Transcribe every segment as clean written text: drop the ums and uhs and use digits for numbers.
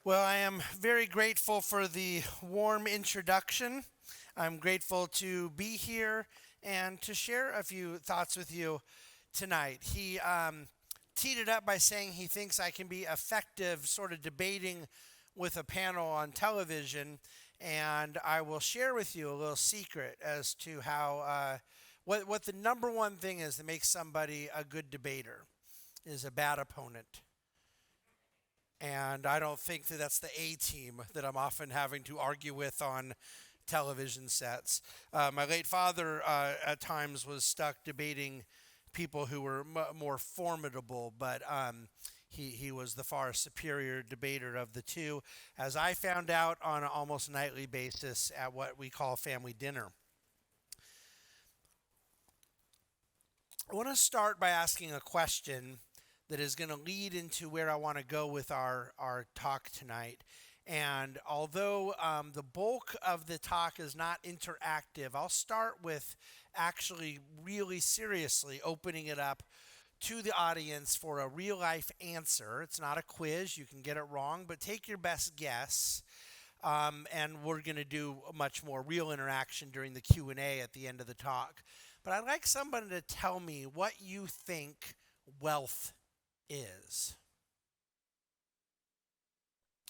Well, I am very grateful for the warm introduction. I'm grateful to be here and to share a few thoughts with you tonight. He teed it up by saying he thinks I can be effective sort of debating with a panel on television, and I will share with you a little secret as to how what the number one thing is that makes somebody a good debater is a bad opponent. And I don't think that that's the A team that I'm often having to argue with on television sets. My late father at times was stuck debating people who were more formidable, but he was the far superior debater of the two, as I found out on an almost nightly basis at what we call family dinner. I want to start by asking a question that is going to lead into where I want to go with our talk tonight. And although the bulk of the talk is not interactive, I'll start with actually really seriously opening it up to the audience for a real life answer. It's not a quiz, you can get it wrong, but take your best guess. And we're going to do a much more real interaction during the Q&A at the end of the talk. But I'd like somebody to tell me what you think wealth is.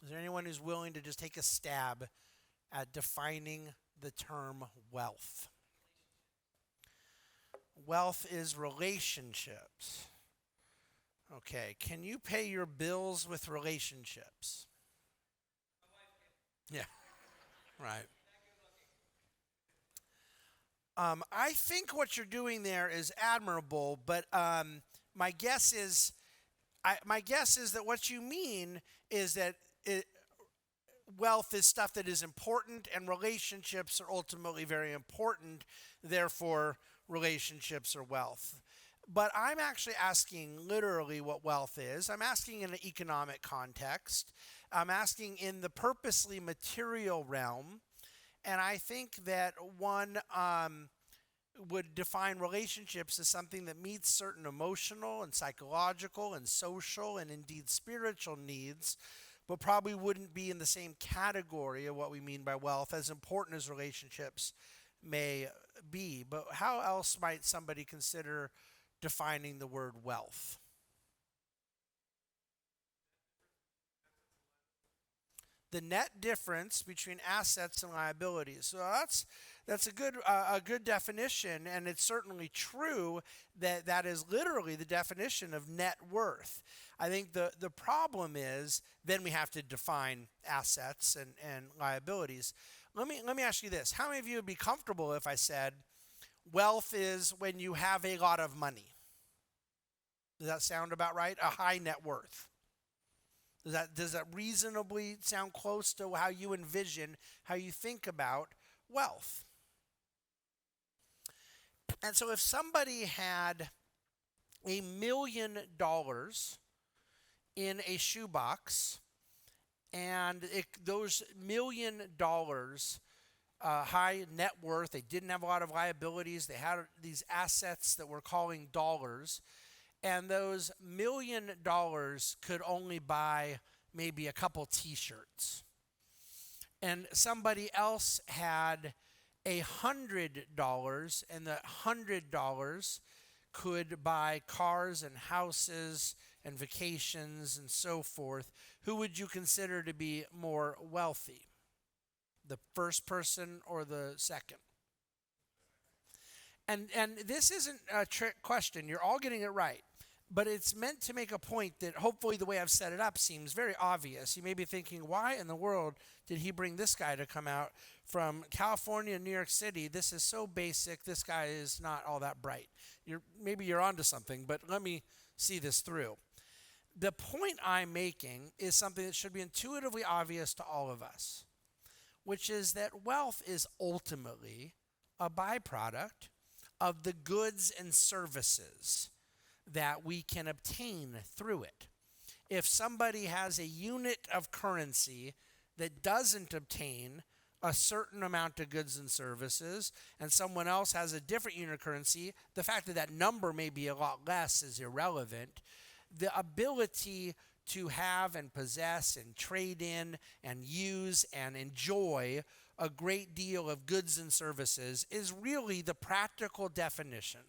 Is there anyone who's willing to just take a stab at defining the term wealth? Wealth is relationships. Okay, can you pay your bills with relationships? Yeah, right. I think what you're doing there is admirable, but my guess is my guess is that what you mean is that wealth is stuff that is important, and relationships are ultimately very important. Therefore, relationships are wealth. But I'm actually asking literally what wealth is. I'm asking in an economic context. I'm asking in the purposely material realm. And I think that one would define relationships as something that meets certain emotional and psychological and social and indeed spiritual needs, but probably wouldn't be in the same category of what we mean by wealth, as important as relationships may be. But how else might somebody consider defining the word wealth? The net difference between assets and liabilities. So that's a good definition, and it's certainly true that that is literally the definition of net worth. I think the problem is then we have to define assets and liabilities. Let me ask you this: how many of you would be comfortable if I said wealth is when you have a lot of money? Does that sound about right? A high net worth. Does that reasonably sound close to how you envision, how you think about wealth? And so if somebody had $1 million in a shoebox, and those $1 million high net worth, they didn't have a lot of liabilities, they had these assets that we're calling dollars, and those $1 million could only buy maybe a couple t-shirts. And somebody else had $100, and the $100 could buy cars and houses and vacations and so forth. Who would you consider to be more wealthy? The first person or the second? And this isn't a trick question. You're all getting it right. But it's meant to make a point that hopefully the way I've set it up seems very obvious. You may be thinking, why in the world did he bring this guy to come out from California and New York City? This is so basic. This guy is not all that bright. Maybe you're onto something, but let me see this through. The point I'm making is something that should be intuitively obvious to all of us, which is that wealth is ultimately a byproduct of the goods and services that we can obtain through it. If somebody has a unit of currency that doesn't obtain a certain amount of goods and services, and someone else has a different unit of currency, the fact that that number may be a lot less is irrelevant. The ability to have and possess and trade in and use and enjoy a great deal of goods and services is really the practical definition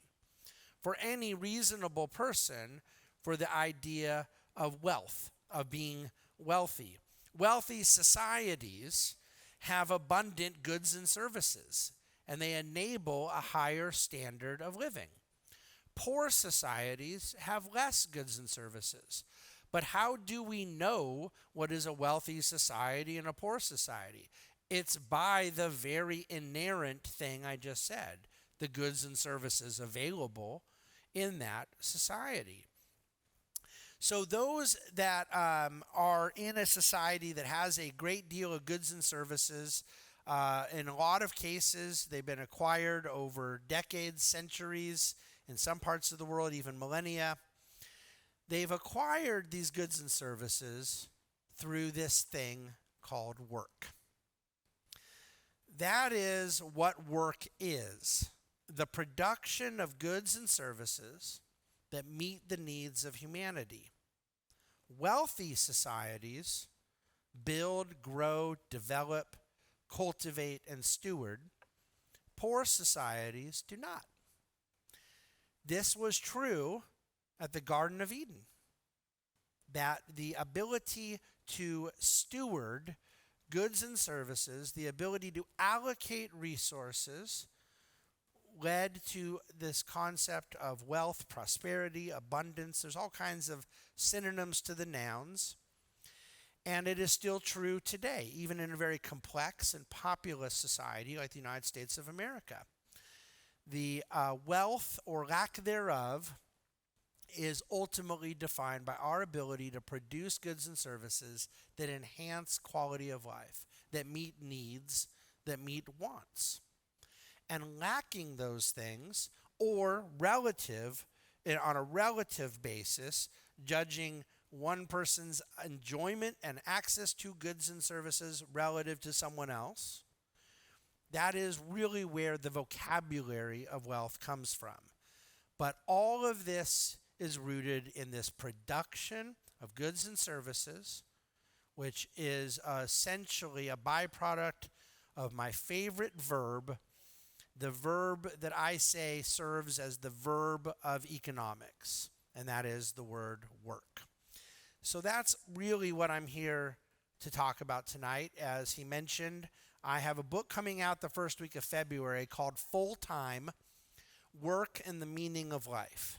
for any reasonable person for the idea of wealth, of being wealthy. Wealthy societies have abundant goods and services, and they enable a higher standard of living. Poor societies have less goods and services. But how do we know what is a wealthy society and a poor society? It's by the very inherent thing I just said, the goods and services available in that society. So those that are in a society that has a great deal of goods and services, in a lot of cases, they've been acquired over decades, centuries, in some parts of the world, even millennia. They've acquired these goods and services through this thing called work. That is what work is: the production of goods and services that meet the needs of humanity. Wealthy societies build, grow, develop, cultivate, and steward. Poor societies do not. This was true at the Garden of Eden, that the ability to steward goods and services, the ability to allocate resources, led to this concept of wealth, prosperity, abundance. There's all kinds of synonyms to the nouns. And it is still true today, even in a very complex and populous society like the United States of America. The wealth or lack thereof is ultimately defined by our ability to produce goods and services that enhance quality of life, that meet needs, that meet wants. And lacking those things, or on a relative basis, judging one person's enjoyment and access to goods and services relative to someone else, that is really where the vocabulary of wealth comes from. But all of this is rooted in this production of goods and services, which is essentially a byproduct of my favorite verb, the verb that I say serves as the verb of economics, and that is the word work. So that's really what I'm here to talk about tonight. As he mentioned, I have a book coming out the first week of February called Full-Time: Work and the Meaning of Life.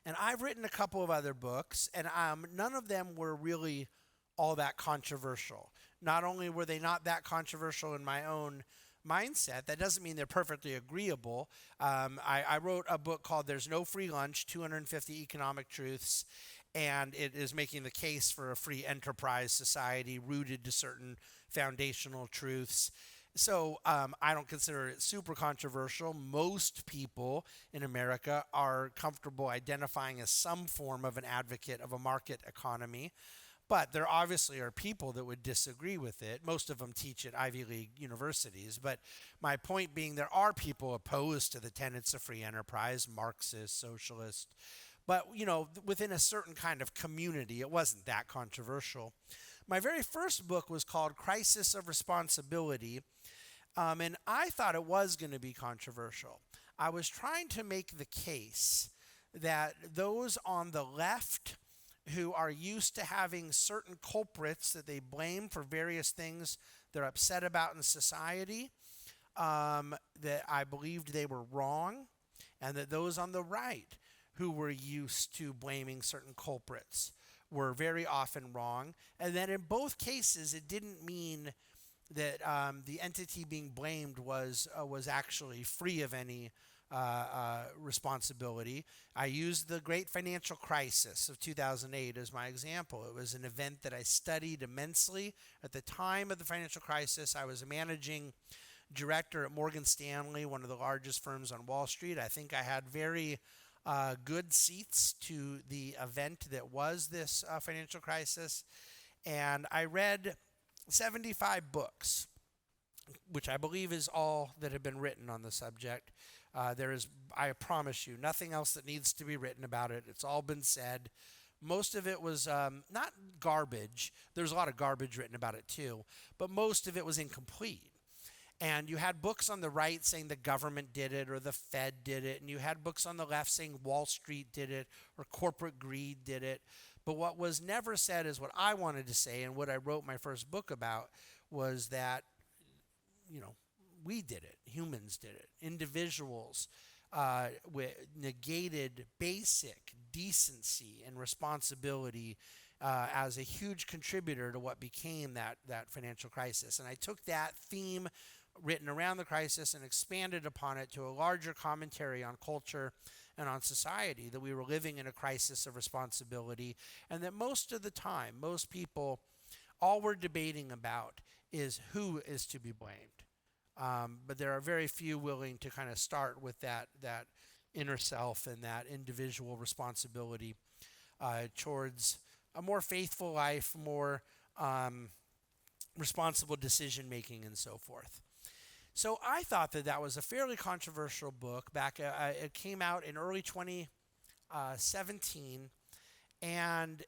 And I've written a couple of other books, and none of them were really all that controversial. Not only were they not that controversial in my own mindset, that doesn't mean they're perfectly agreeable. I wrote a book called There's No Free Lunch, 250 Economic Truths, and it is making the case for a free enterprise society rooted to certain foundational truths. So I don't consider it super controversial. Most people in America are comfortable identifying as some form of an advocate of a market economy. But there obviously are people that would disagree with it. Most of them teach at Ivy League universities. But my point being, there are people opposed to the tenets of free enterprise, Marxist, socialist. But, within a certain kind of community, it wasn't that controversial. My very first book was called Crisis of Responsibility, and I thought it was going to be controversial. I was trying to make the case that those on the left who are used to having certain culprits that they blame for various things they're upset about in society, that I believed they were wrong, and that those on the right who were used to blaming certain culprits were very often wrong, and that in both cases it didn't mean that the entity being blamed was actually free of any responsibility. I used the great financial crisis of 2008 as my example. It was an event that I studied immensely. At the time of the financial crisis, I was a managing director at Morgan Stanley, one of the largest firms on Wall Street. I think I had very good seats to the event that was this financial crisis. And I read 75 books, which I believe is all that have been written on the subject. There is, I promise you, nothing else that needs to be written about it. It's all been said Most of it was not garbage. There's a lot of garbage written about it too, but most of it was incomplete. And you had books on the right saying the government did it or the Fed did it. And you had books on the left saying Wall Street did it or corporate greed did it. But what was never said is what I wanted to say, and what I wrote my first book about was that, you know, we did it. Humans did it. Individuals negated basic decency and responsibility as a huge contributor to what became that financial crisis. And I took that theme written around the crisis and expanded upon it to a larger commentary on culture and on society, that we were living in a crisis of responsibility, and that most of the time, most people, all we're debating about is who is to be blamed. But there are very few willing to kind of start with that inner self and that individual responsibility towards a more faithful life, more responsible decision making, and so forth. So I thought that was a fairly controversial book. It came out in early 2017, and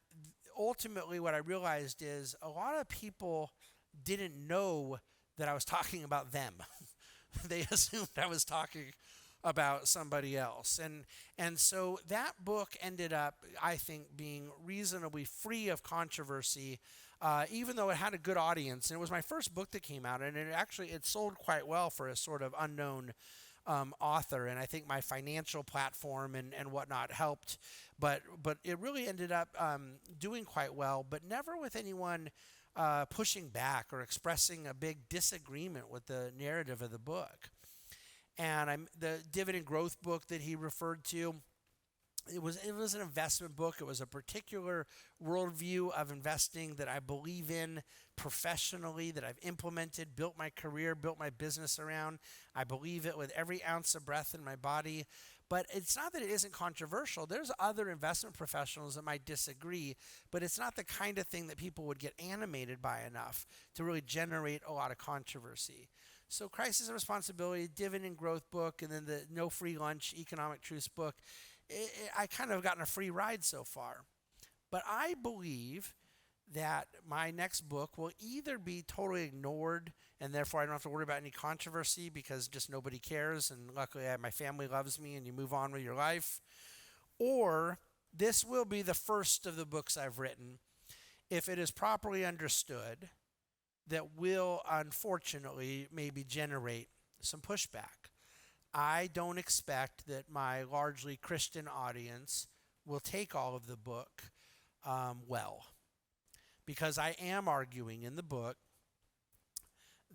ultimately what I realized is a lot of people didn't know that I was talking about them. They assumed I was talking about somebody else. And so that book ended up, I think, being reasonably free of controversy, even though it had a good audience. And it was my first book that came out, and it sold quite well for a sort of unknown author. And I think my financial platform and whatnot helped. But it really ended up doing quite well, but never with anyone pushing back or expressing a big disagreement with the narrative of the book. And the dividend growth book that he referred to, it was an investment book. It was a particular worldview of investing that I believe in professionally, that I've implemented, built my career, built my business around. I believe it with every ounce of breath in my body. But it's not that it isn't controversial. There's other investment professionals that might disagree, but it's not the kind of thing that people would get animated by enough to really generate a lot of controversy. So Crisis and Responsibility, Dividend Growth book, and then the No Free Lunch Economic Truths book, I kind of gotten a free ride so far. But I believe that my next book will either be totally ignored and therefore I don't have to worry about any controversy because just nobody cares, and luckily my family loves me and you move on with your life, or this will be the first of the books I've written, if it is properly understood, that will unfortunately maybe generate some pushback. I don't expect that my largely Christian audience will take all of the book well, because I am arguing in the book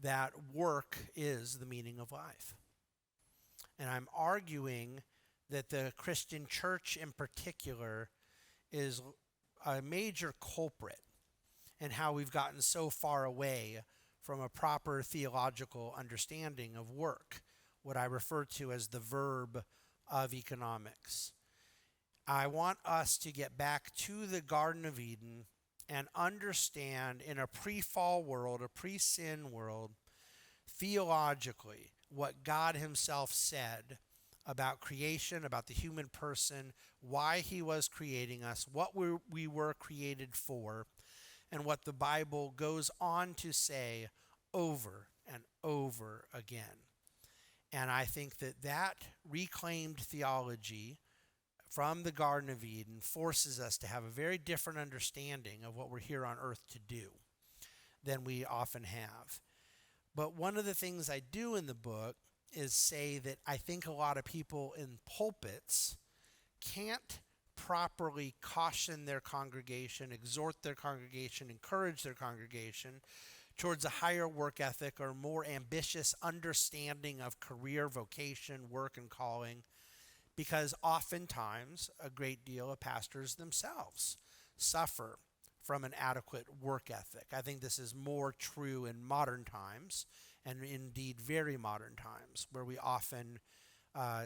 that work is the meaning of life. And I'm arguing that the Christian church in particular is a major culprit in how we've gotten so far away from a proper theological understanding of work, what I refer to as the verb of economics. I want us to get back to the Garden of Eden and understand, in a pre-fall world, a pre-sin world, theologically what God himself said about creation, about the human person, why he was creating us, what we were created for, and what the Bible goes on to say over and over again. And I think that reclaimed theology from the Garden of Eden forces us to have a very different understanding of what we're here on earth to do than we often have. But one of the things I do in the book is say that I think a lot of people in pulpits can't properly caution their congregation, exhort their congregation, encourage their congregation towards a higher work ethic or more ambitious understanding of career, vocation, work, and calling, because oftentimes a great deal of pastors themselves suffer from an adequate work ethic. I think this is more true in modern times, and indeed very modern times, where we often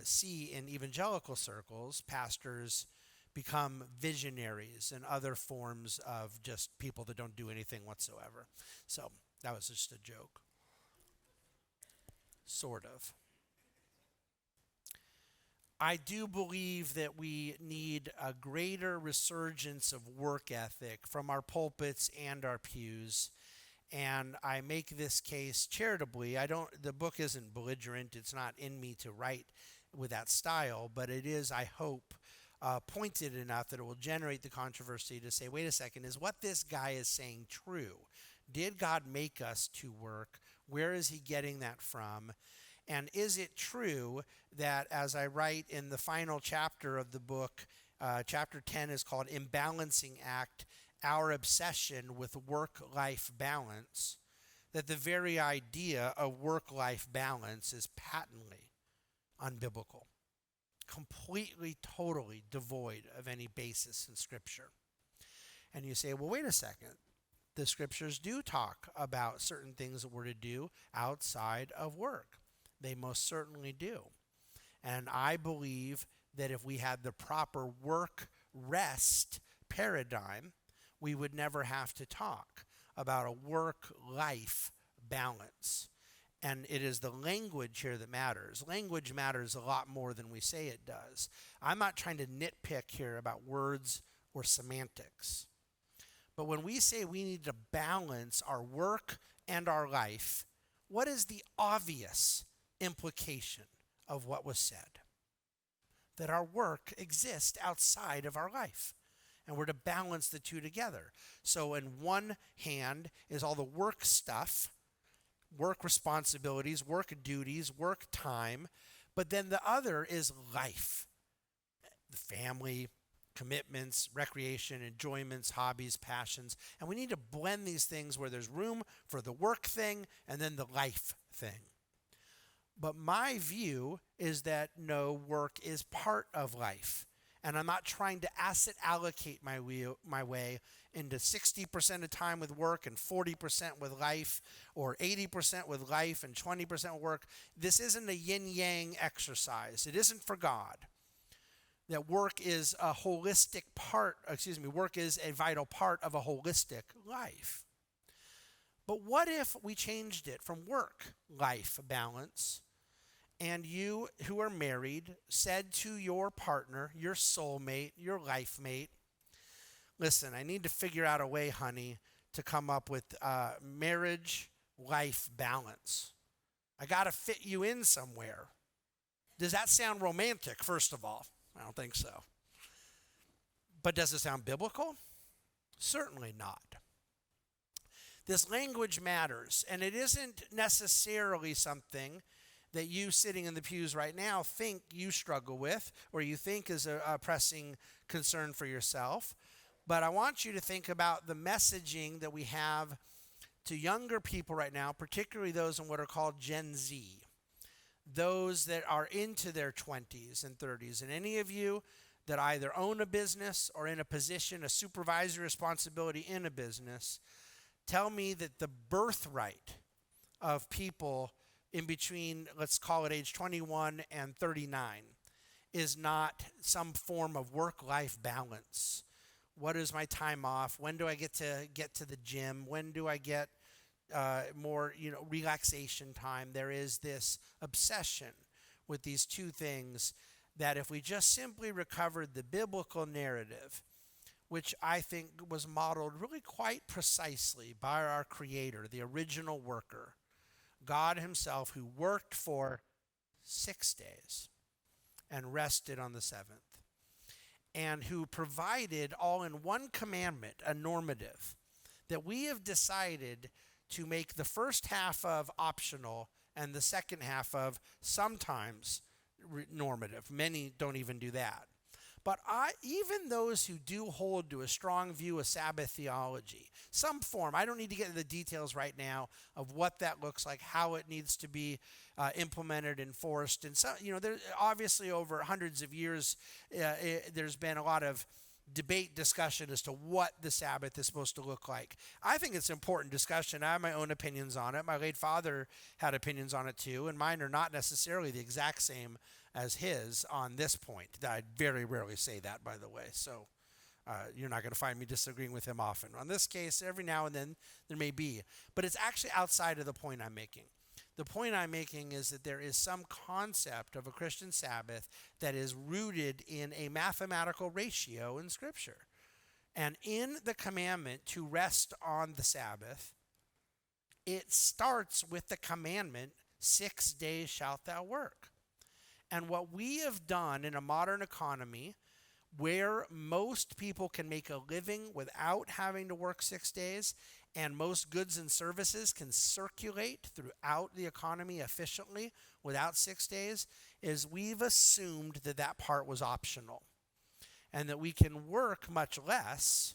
see in evangelical circles pastors become visionaries and other forms of just people that don't do anything whatsoever. So that was just a joke. Sort of. I do believe that we need a greater resurgence of work ethic from our pulpits and our pews. And I make this case charitably. The book isn't belligerent. It's not in me to write with that style, but it is, I hope, pointed enough that it will generate the controversy to say, wait a second, is what this guy is saying true? Did God make us to work? Where is he getting that from? And is it true that, as I write in the final chapter of the book, chapter 10 is called Imbalancing Act, Our Obsession with Work-Life Balance, that the very idea of work-life balance is patently unbiblical, completely, totally devoid of any basis in Scripture. And you say, well, wait a second. The Scriptures do talk about certain things that we're to do outside of work. They most certainly do. And I believe that if we had the proper work-rest paradigm, we would never have to talk about a work-life balance. And it is the language here that matters. Language matters a lot more than we say it does. I'm not trying to nitpick here about words or semantics. But when we say we need to balance our work and our life, what is the obvious implication of what was said? That our work exists outside of our life. And we're to balance the two together. So in one hand is all the work stuff, work responsibilities, work duties, work time. But then the other is life, the family, commitments, recreation, enjoyments, hobbies, passions. And we need to blend these things where there's room for the work thing and then the life thing. But my view is that no, work is part of life. And I'm not trying to asset allocate my way into 60% of time with work and 40% with life, or 80% with life and 20% with work. This isn't a yin-yang exercise. It isn't for God. That work is a holistic part, work is a vital part of a holistic life. But what if we changed it from work-life balance, and you who are married said to your partner, your soulmate, your life mate, listen, I need to figure out a way, honey, to come up with marriage-life balance. I got to fit you in somewhere. Does that sound romantic, first of all? I don't think so. But does it sound biblical? Certainly not. This language matters, and it isn't necessarily something that you sitting in the pews right now think you struggle with or you think is a pressing concern for yourself. But I want you to think about the messaging that we have to younger people right now, particularly those in what are called Gen Z, those that are into their 20s and 30s. And any of you that either own a business or in a position, a supervisory responsibility in a business, tell me that the birthright of people in between, let's call it age 21 and 39, is not some form of work-life balance. What is my time off? When do I get to the gym? When do I get more relaxation time? There is this obsession with these two things that if we just simply recovered the biblical narrative, which I think was modeled really quite precisely by our Creator, the original worker, God himself, who worked for 6 days and rested on the seventh, and who provided all in one commandment, a normative, that we have decided to make the first half of optional and the second half of sometimes normative. Many don't even do that. But even those who do hold to a strong view of Sabbath theology, some form, I don't need to get into the details right now of what that looks like, how it needs to be implemented, enforced. And so, there obviously over hundreds of years, there's been a lot of debate, discussion as to what the Sabbath is supposed to look like. I think it's important discussion. I have my own opinions on it. My late father had opinions on it too, and mine are not necessarily the exact same as his on this point. I very rarely say that, by the way, so you're not going to find me disagreeing with him often. On this case, every now and then there may be, but it's actually outside of the point I'm making. The point I'm making is that there is some concept of a Christian Sabbath that is rooted in a mathematical ratio in Scripture. And in the commandment to rest on the Sabbath, it starts with the commandment, 6 days shalt thou work. And what we have done in a modern economy where most people can make a living without having to work 6 days, and most goods and services can circulate throughout the economy efficiently without 6 days, is we've assumed that that part was optional and that we can work much less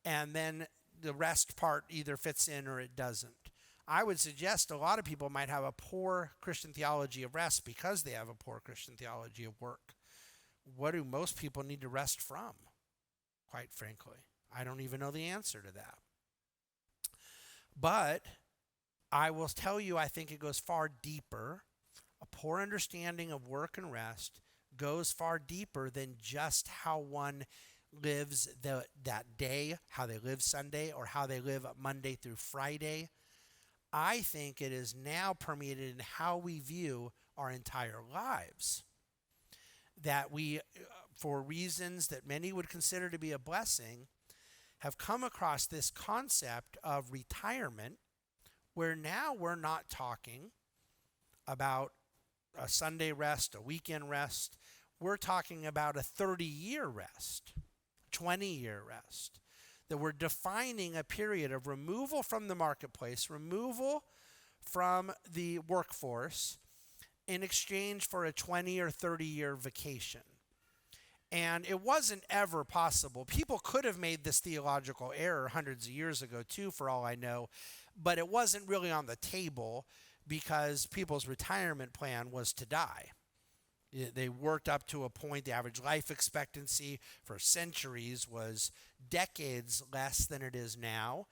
and then the rest part either fits in or it doesn't. I would suggest a lot of people might have a poor Christian theology of rest because they have a poor Christian theology of work. What do most people need to rest from? Quite frankly, I don't even know the answer to that. But I will tell you, I think it goes far deeper. A poor understanding of work and rest goes far deeper than just how one lives that day, how they live Sunday, or how they live Monday through Friday. I think it is now permeated in how we view our entire lives. That we, for reasons that many would consider to be a blessing, have come across this concept of retirement, where now we're not talking about a Sunday rest, a weekend rest. We're talking about a 30-year rest, 20-year rest. That we're defining a period of removal from the marketplace, removal from the workforce, in exchange for a 20 or 30-year vacation. And it wasn't ever possible. People could have made this theological error hundreds of years ago too, for all I know, but it wasn't really on the table because people's retirement plan was to die. They worked up to a point, the average life expectancy for centuries was decades less than it is now.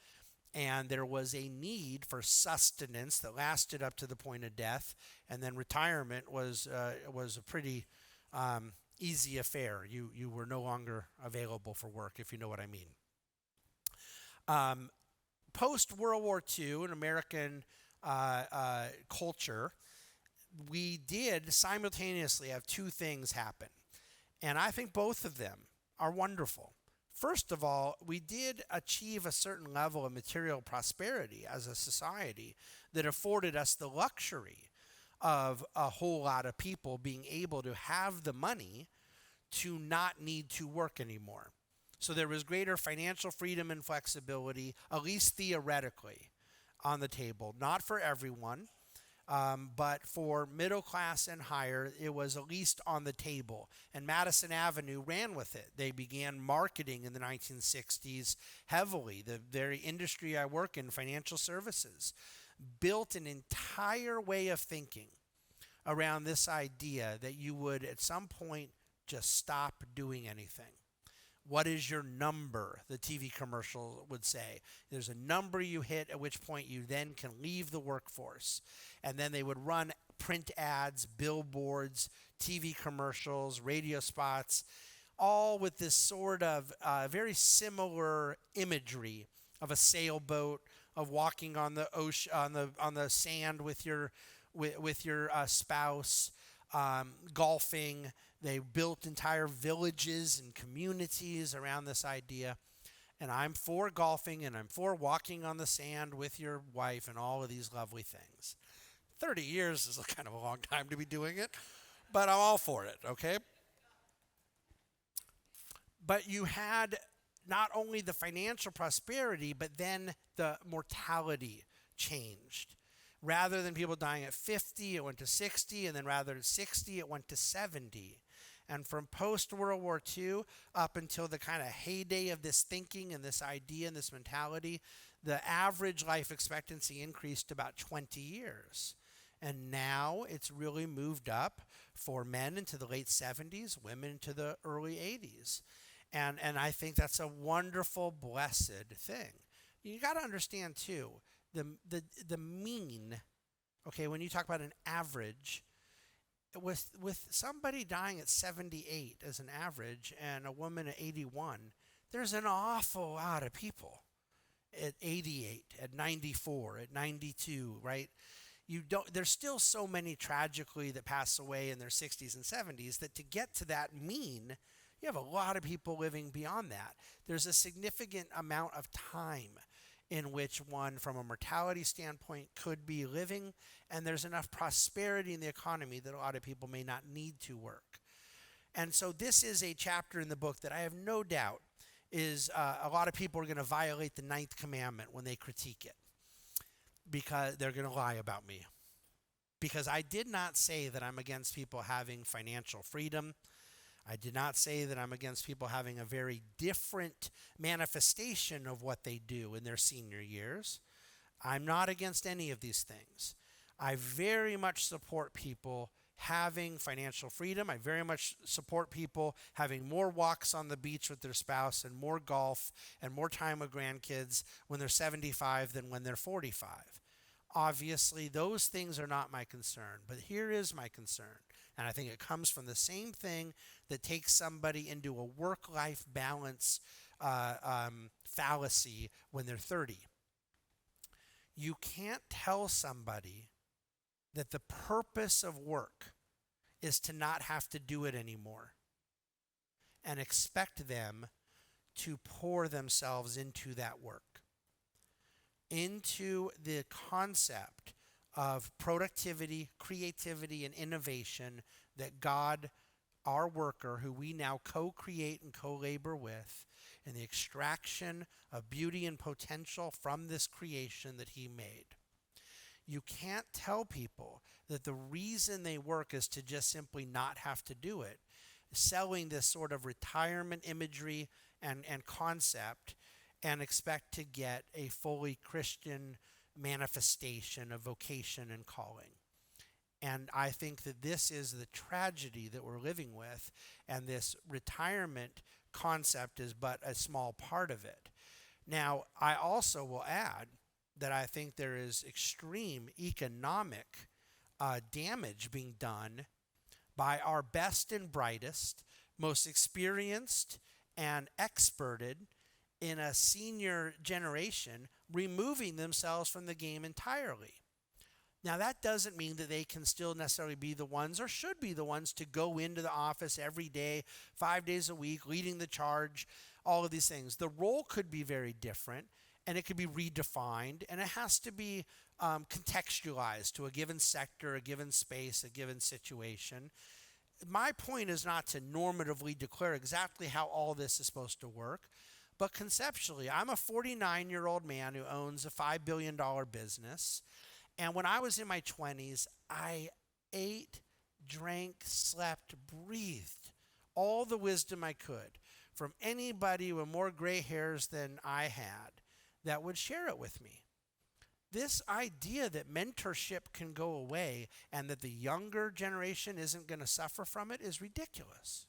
And there was a need for sustenance that lasted up to the point of death. And then retirement was a pretty easy affair. You were no longer available for work, if you know what I mean. Post-World War II in American culture, we did simultaneously have two things happen. And I think both of them are wonderful. First of all, we did achieve a certain level of material prosperity as a society that afforded us the luxury of a whole lot of people being able to have the money to not need to work anymore. So there was greater financial freedom and flexibility, at least theoretically, on the table. Not for everyone, but for middle class and higher, it was at least on the table. And Madison Avenue ran with it. They began marketing in the 1960s heavily. The very industry I work in, financial services, built an entire way of thinking around this idea that you would at some point just stop doing anything. What is your number? The TV commercial would say. There's a number you hit, at which point you then can leave the workforce. And then they would run print ads, billboards, TV commercials, radio spots, all with this sort of very similar imagery of a sailboat, of walking on the ocean, on the sand with your spouse, golfing. They built entire villages and communities around this idea. And I'm for golfing and I'm for walking on the sand with your wife and all of these lovely things. 30 years is kind of a long time to be doing it, but I'm all for it, okay? But you had not only the financial prosperity, but then the mortality changed. Rather than people dying at 50, it went to 60, and then rather than 60, it went to 70. And from post-World War II up until the kind of heyday of this thinking and this idea and this mentality, the average life expectancy increased about 20 years. And now it's really moved up for men into the late 70s, women into the early 80s. And I think that's a wonderful, blessed thing. You got to understand, too, the mean, okay, when you talk about an average, with somebody dying at 78 as an average and a woman at 81, there's an awful lot of people at 88, at 94, at 92, right? there's still so many tragically that pass away in their 60s and 70s that to get to that mean, you have a lot of people living beyond that. There's a significant amount of time in which one, from a mortality standpoint, could be living, and there's enough prosperity in the economy that a lot of people may not need to work. And so this is a chapter in the book that I have no doubt is a lot of people are going to violate the ninth commandment when they critique it, because they're going to lie about me. Because I did not say that I'm against people having financial freedom. I did not say that I'm against people having a very different manifestation of what they do in their senior years. I'm not against any of these things. I very much support people having financial freedom. I very much support people having more walks on the beach with their spouse and more golf and more time with grandkids when they're 75 than when they're 45. Obviously, those things are not my concern, but here is my concern. And I think it comes from the same thing that takes somebody into a work-life balance fallacy when they're 30. You can't tell somebody that the purpose of work is to not have to do it anymore and expect them to pour themselves into that work, into the concept of productivity, creativity, and innovation that God, our worker, who we now co-create and co-labor with, and the extraction of beauty and potential from this creation that he made. You can't tell people that the reason they work is to just simply not have to do it. Selling this sort of retirement imagery and concept and expect to get a fully Christian manifestation of vocation and calling. And I think that this is the tragedy that we're living with, and this retirement concept is but a small part of it. Now, I also will add that I think there is extreme economic damage being done by our best and brightest, most experienced and experted in a senior generation removing themselves from the game entirely. Now, that doesn't mean that they can still necessarily be the ones or should be the ones to go into the office every day, 5 days a week, leading the charge, all of these things. The role could be very different, and it could be redefined, and it has to be contextualized to a given sector, a given space, a given situation. My point is not to normatively declare exactly how all this is supposed to work, but conceptually, I'm a 49-year-old man who owns a $5 billion business. And when I was in my 20s, I ate, drank, slept, breathed all the wisdom I could from anybody with more gray hairs than I had that would share it with me. This idea that mentorship can go away and that the younger generation isn't going to suffer from it is ridiculous.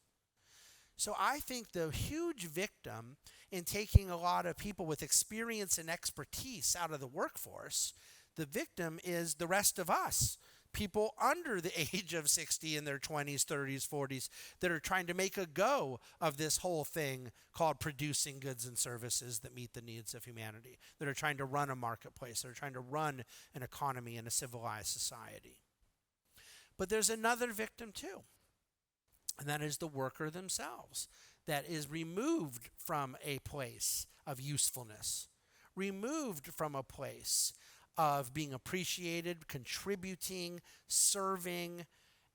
So I think the huge victim in taking a lot of people with experience and expertise out of the workforce, the victim is the rest of us, people under the age of 60 in their 20s, 30s, 40s that are trying to make a go of this whole thing called producing goods and services that meet the needs of humanity, that are trying to run a marketplace, that are trying to run an economy in a civilized society. But there's another victim too, and that is the worker themselves, that is removed from a place of usefulness, removed from a place of being appreciated, contributing, serving,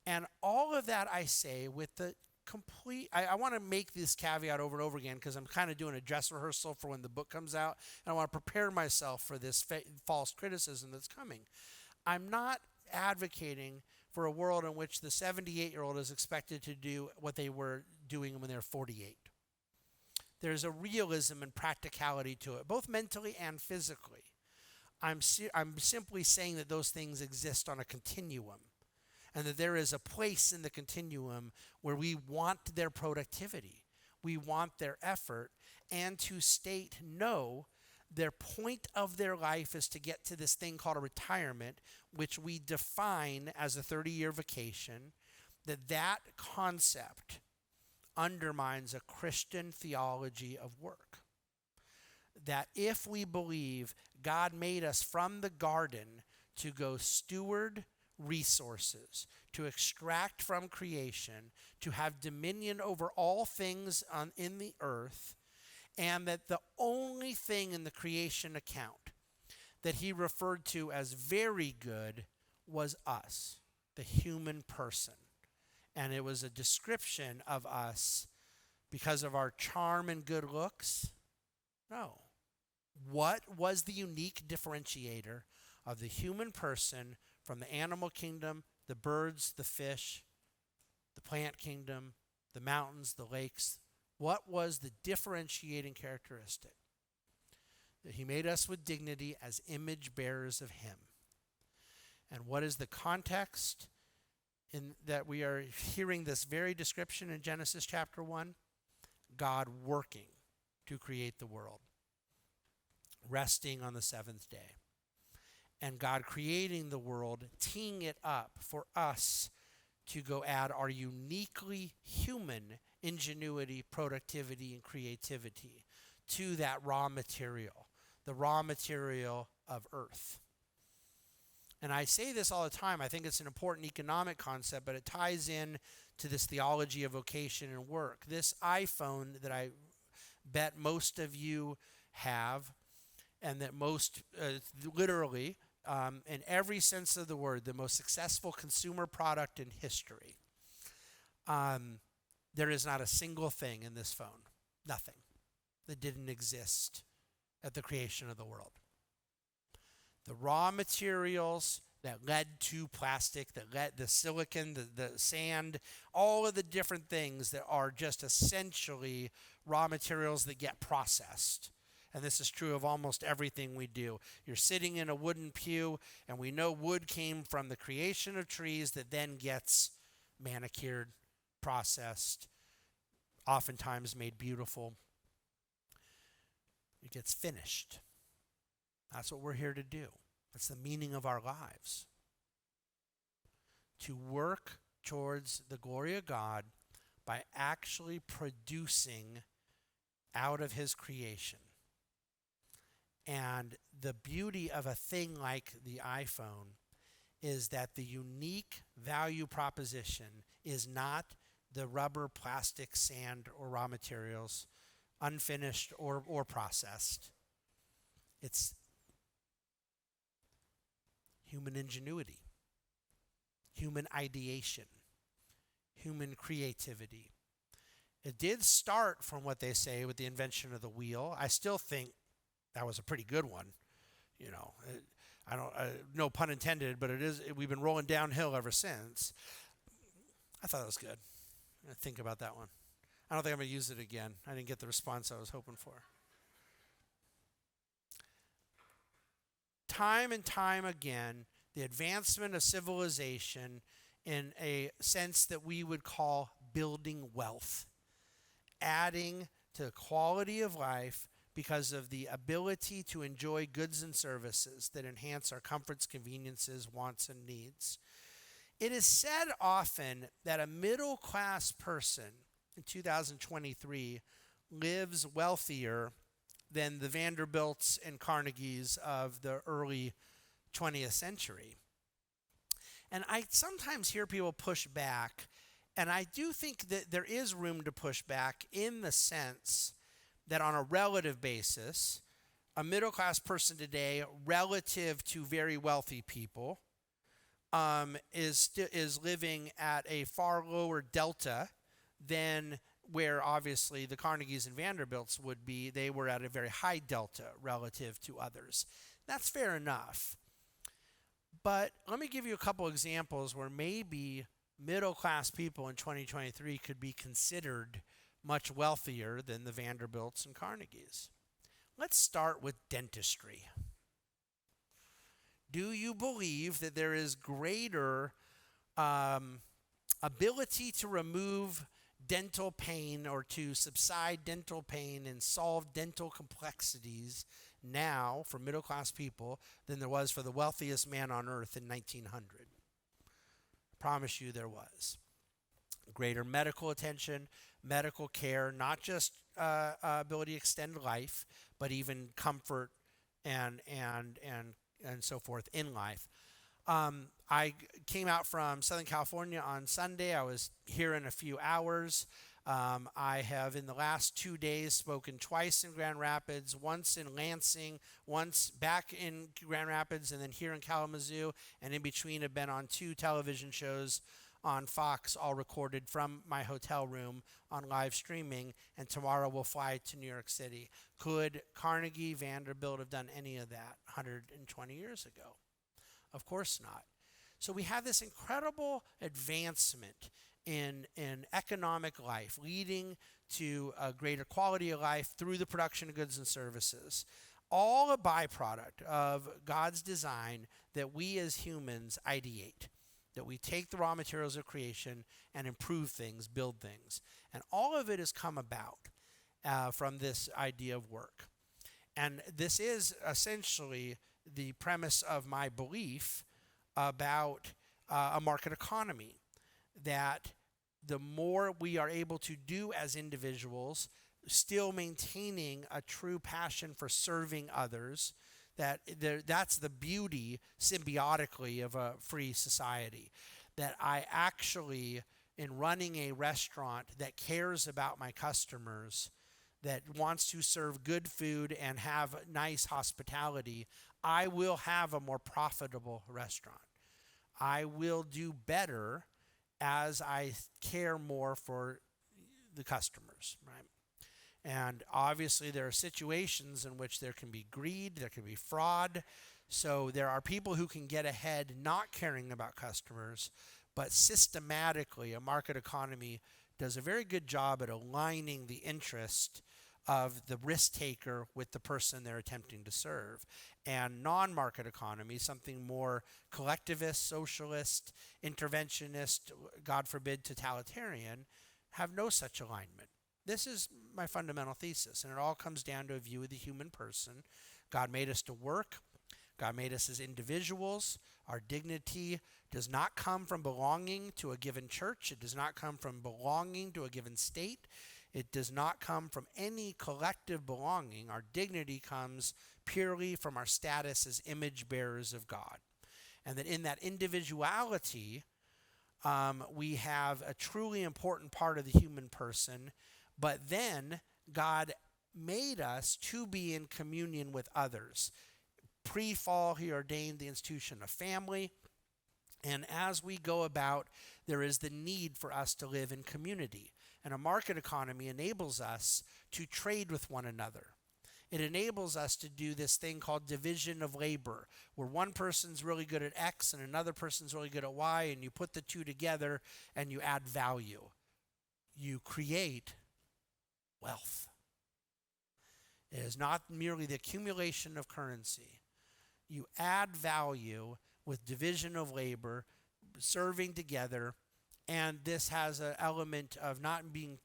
and all of that I say with the complete, I want to make this caveat over and over again because I'm kind of doing a dress rehearsal for when the book comes out, and I want to prepare myself for this false criticism that's coming. I'm not advocating for a world in which the 78-year-old is expected to do what they were doing when they were 48. There's a realism and practicality to it, both mentally and physically. I'm simply saying that those things exist on a continuum, and that there is a place in the continuum where we want their productivity, we want their effort, and to state no, their point of their life is to get to this thing called a retirement, which we define as a 30-year vacation, that concept undermines a Christian theology of work. That if we believe God made us from the garden to go steward resources, to extract from creation, to have dominion over all things in the earth, and that the only thing in the creation account that he referred to as very good was us, the human person. And it was a description of us because of our charm and good looks? No. What was the unique differentiator of the human person from the animal kingdom, the birds, the fish, the plant kingdom, the mountains, the lakes? What was the differentiating characteristic? That he made us with dignity as image bearers of him. And what is the context in that we are hearing this very description in Genesis chapter 1? God working to create the world, resting on the seventh day, and God creating the world, teeing it up for us to go add our uniquely human ingenuity, productivity, and creativity to that raw material, the raw material of earth. And I say this all the time. I think it's an important economic concept, but it ties in to this theology of vocation and work. This iPhone that I bet most of you have, and that most, literally, in every sense of the word, the most successful consumer product in history. There is not a single thing in this phone, nothing, that didn't exist at the creation of the world. The raw materials that led to plastic, that led the silicon, the sand, all of the different things that are just essentially raw materials that get processed. And this is true of almost everything we do. You're sitting in a wooden pew, and we know wood came from the creation of trees that then gets manicured, processed, oftentimes made beautiful. It gets finished. That's what we're here to do. That's the meaning of our lives. To work towards the glory of God by actually producing out of his creation. And the beauty of a thing like the iPhone is that the unique value proposition is not the rubber, plastic, sand, or raw materials, unfinished or processed. It's human ingenuity, human ideation, human creativity. It did start from what they say with the invention of the wheel. I still think that was a pretty good one. You know, I don't, no pun intended, but we've been rolling downhill ever since. I thought it was good. I think about that one. I don't think I'm going to use it again. I didn't get the response I was hoping for. Time and time again, the advancement of civilization in a sense that we would call building wealth, adding to the quality of life because of the ability to enjoy goods and services that enhance our comforts, conveniences, wants, and needs. It is said often that a middle-class person in 2023 lives wealthier than the Vanderbilts and Carnegies of the early 20th century. And I sometimes hear people push back, and I do think that there is room to push back in the sense that on a relative basis, a middle-class person today relative to very wealthy people is living at a far lower delta than where obviously the Carnegies and Vanderbilts would be. They were at a very high delta relative to others. That's fair enough. But let me give you a couple examples where maybe middle-class people in 2023 could be considered much wealthier than the Vanderbilts and Carnegies. Let's start with dentistry. Do you believe that there is greater ability to remove dental pain or to subside dental pain and solve dental complexities now for middle-class people than there was for the wealthiest man on earth in 1900? I promise you there was. Greater medical attention, medical care, not just ability to extend life, but even comfort and so forth in life. I came out from Southern California on Sunday. I was here in a few hours. I have, in the last 2 days, spoken twice in Grand Rapids, once in Lansing, once back in Grand Rapids, and then here in Kalamazoo. And in between, have been on 2 television shows on Fox, all recorded from my hotel room on live streaming. And tomorrow we'll fly to New York City. Could Carnegie, Vanderbilt have done any of that 120 years ago? Of course not. So we have this incredible advancement in economic life, leading to a greater quality of life through the production of goods and services. All a byproduct of God's design that we as humans ideate, that we take the raw materials of creation and improve things, build things. And all of it has come about from this idea of work. And this is essentially the premise of my belief about a market economy, that the more we are able to do as individuals, still maintaining a true passion for serving others, that's the beauty symbiotically of a free society. That I actually, in running a restaurant that cares about my customers, that wants to serve good food and have nice hospitality, I will have a more profitable restaurant. I will do better as I care more for the customers, right? And obviously there are situations in which there can be greed, there can be fraud. So there are people who can get ahead not caring about customers, but systematically a market economy does a very good job at aligning the interest of the risk taker with the person they're attempting to serve. And non-market economy, something more collectivist, socialist, interventionist, God forbid, totalitarian, have no such alignment. This is my fundamental thesis, and it all comes down to a view of the human person. God made us to work. God made us as individuals. Our dignity does not come from belonging to a given church. It does not come from belonging to a given state. It does not come from any collective belonging. Our dignity comes purely from our status as image bearers of God. And that in that individuality, we have a truly important part of the human person. But then God made us to be in communion with others. Pre-fall, he ordained the institution of family. And as we go about, there is the need for us to live in community. And a market economy enables us to trade with one another. It enables us to do this thing called division of labor, where one person's really good at X and another person's really good at Y, and you put the two together and you add value. You create wealth. It is not merely the accumulation of currency. You add value with division of labor, serving together, and this has an element of not being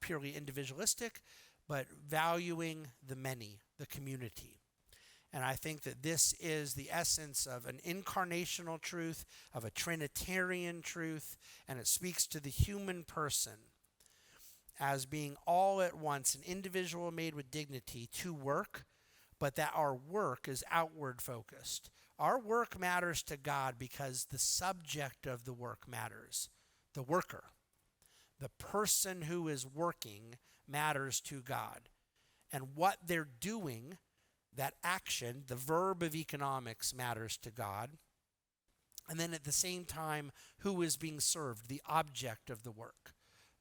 purely individualistic, but valuing the many, the community. And I think that this is the essence of an incarnational truth, of a Trinitarian truth, and it speaks to the human person as being all at once an individual made with dignity to work, but that our work is outward focused. Our work matters to God because the subject of the work matters. The worker, the person who is working, matters to God. And what they're doing, that action, the verb of economics, matters to God. And then at the same time, who is being served, the object of the work,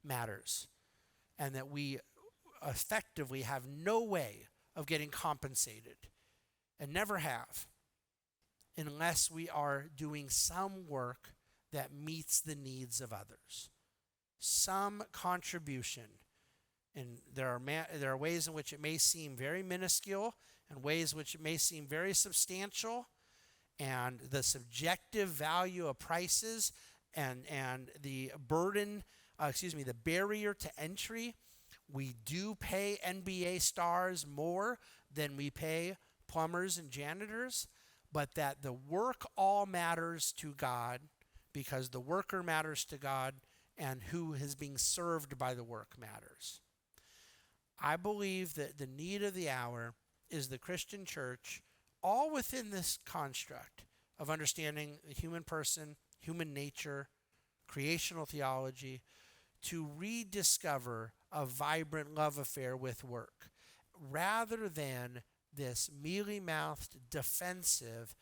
matters. And that we effectively have no way of getting compensated, and never have, unless we are doing some work that meets the needs of others. Some contribution. And there are ways in which it may seem very minuscule, and ways in which it may seem very substantial. And the subjective value of prices and the the barrier to entry. We do pay NBA stars more than we pay plumbers and janitors, but that the work all matters to God, because the worker matters to God, and who is being served by the work matters. I believe that the need of the hour is the Christian church, all within this construct of understanding the human person, human nature, creational theology, to rediscover a vibrant love affair with work, rather than this mealy-mouthed, defensive,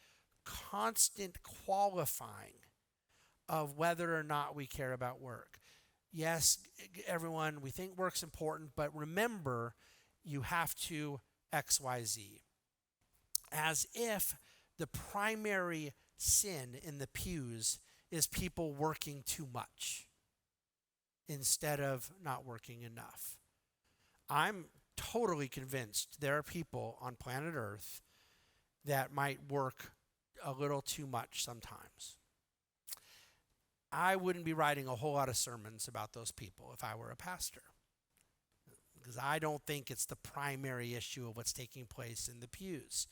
constant qualifying of whether or not we care about work. Yes, everyone, we think work's important, but remember, you have to XYZ. As if the primary sin in the pews is people working too much instead of not working enough. I'm totally convinced there are people on planet Earth that might work a little too much sometimes. I wouldn't be writing a whole lot of sermons about those people if I were a pastor, because I don't think it's the primary issue of what's taking place in the pews.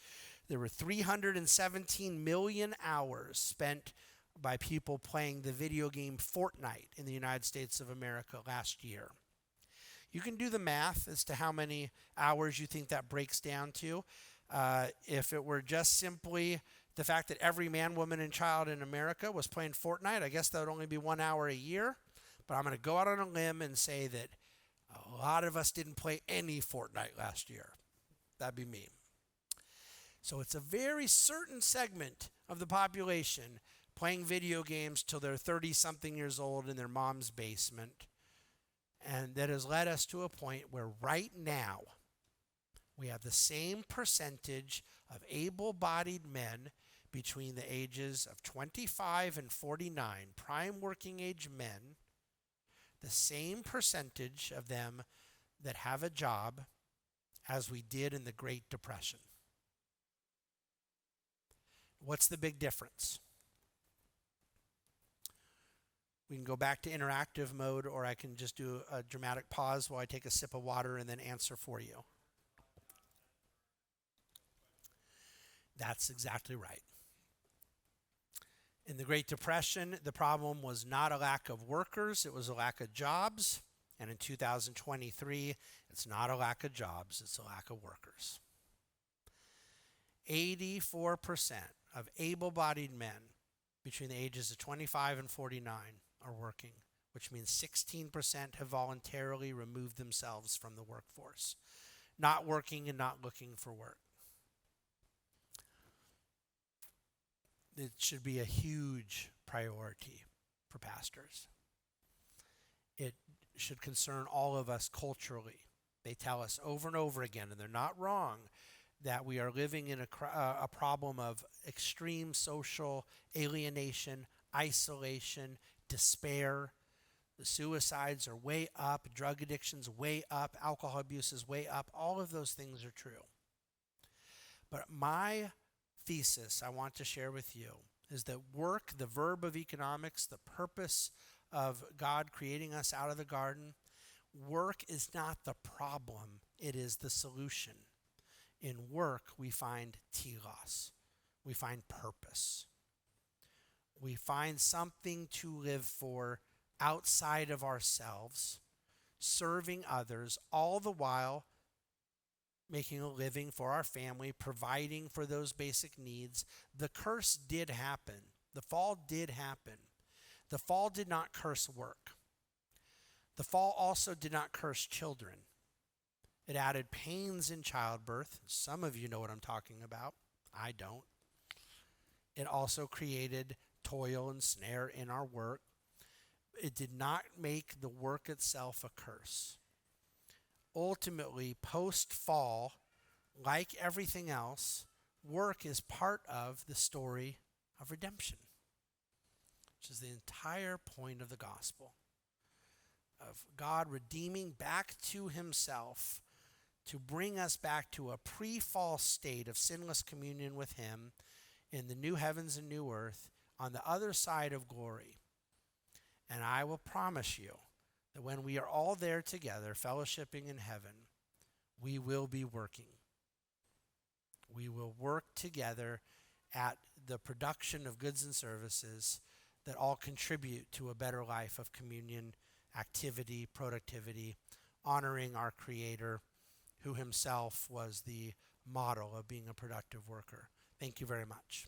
There were 317 million hours spent by people playing the video game Fortnite in the United States of America last year. You can do the math as to how many hours you think that breaks down to. If it were just simply the fact that every man, woman, and child in America was playing Fortnite, I guess that would only be 1 hour a year. But I'm going to go out on a limb and say that a lot of us didn't play any Fortnite last year. That'd be me. So it's a very certain segment of the population playing video games till they're 30-something years old in their mom's basement. And that has led us to a point where right now we have the same percentage of able-bodied men between the ages of 25 and 49, prime working age men, the same percentage of them that have a job as we did in the Great Depression. What's the big difference? We can go back to interactive mode, or I can just do a dramatic pause while I take a sip of water and then answer for you. That's exactly right. In the Great Depression, the problem was not a lack of workers, it was a lack of jobs. And in 2023, it's not a lack of jobs, it's a lack of workers. 84% of able-bodied men between the ages of 25 and 49 are working, which means 16% have voluntarily removed themselves from the workforce, not working and not looking for work. It should be a huge priority for pastors. It should concern all of us culturally. They tell us over and over again, and they're not wrong, that we are living in a problem of extreme social alienation, isolation, despair. The suicides are way up, drug addiction's way up, alcohol abuse is way up. All of those things are true. But my thesis I want to share with you is that work, the verb of economics, the purpose of God creating us out of the garden, work is not the problem, it is the solution. In work, we find telos. We find purpose. We find something to live for outside of ourselves, serving others, all the while making a living for our family, providing for those basic needs. The curse did happen. The fall did happen. The fall did not curse work. The fall also did not curse children. It added pains in childbirth. Some of you know what I'm talking about. I don't. It also created toil and snare in our work. It did not make the work itself a curse. Ultimately, post-fall, like everything else, work is part of the story of redemption, which is the entire point of the gospel, of God redeeming back to himself to bring us back to a pre-fall state of sinless communion with him in the new heavens and new earth on the other side of glory. And I will promise you that when we are all there together, fellowshipping in heaven, we will be working. We will work together at the production of goods and services that all contribute to a better life of communion, activity, productivity, honoring our Creator, who himself was the model of being a productive worker. Thank you very much.